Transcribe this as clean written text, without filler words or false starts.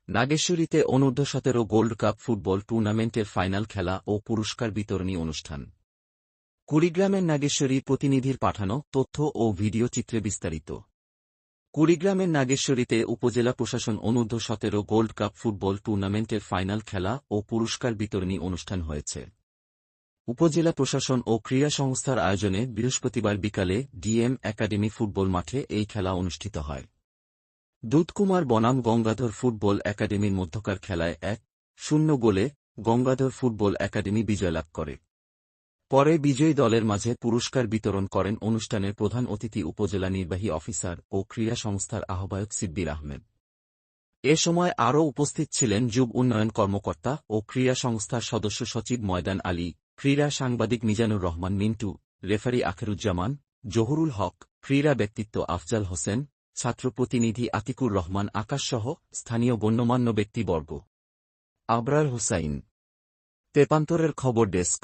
নাগেশ্বরীতে অনূর্ধ্ব-17 gold cup football টুর্নামেন্টের final খেলা ও পুরস্কার বিতরণী অনুষ্ঠান। কুড়িগ্রামের নাগেশ্বরী প্রতিনিধির পাঠানো তথ্য ও ভিডিও চিত্রে বিস্তারিত। কুড়িগ্রামের নাগেশ্বরীতে উপজেলা প্রশাসন অনূর্ধ্ব-17 গোল্ড কাপ ফুটবল টুর্নামেন্টের ফাইনাল খেলা ও পুরস্কার বিতরণী অনুষ্ঠান হয়েছে। উপজেলা প্রশাসন ও ক্রীড়া সংস্থার আয়োজনে বৃহস্পতিবার বিকালে ডিএম একাডেমি ফুটবল মাঠে এই খেলা অনুষ্ঠিত হয়। দুধকুমার বনাম গঙ্গাধর ফুটবল একাডেমির মধ্যকার খেলায় 1-0 গোলে গঙ্গাধর ফুটবল একাডেমি বিজয় লাভ করে। পরে বিজয়ী দলের মাঝে পুরস্কার বিতরণ করেন অনুষ্ঠানের প্রধান অতিথি উপজেলা নির্বাহী অফিসার ও ক্রীড়া সংস্থার আহ্বায়ক সিদ্দির আহমেদ। এ সময় আরও উপস্থিত ছিলেন যুব উন্নয়ন কর্মকর্তা ও ক্রীড়া সংস্থার সদস্য সচিব ময়দান আলী, ক্রীড়া সাংবাদিক মিজানুর রহমান মিন্টু, রেফারি আখেরুজ্জামান, জহুরুল হক, ক্রীড়া ব্যক্তিত্ব আফজাল হোসেন, ছাত্র প্রতিনিধি আতিকুর রহমান আকাশসহ স্থানীয় গণ্যমান্য ব্যক্তিবর্গ। আবরার হোসাইন, তেপান্তরের খবর ডেস্ক।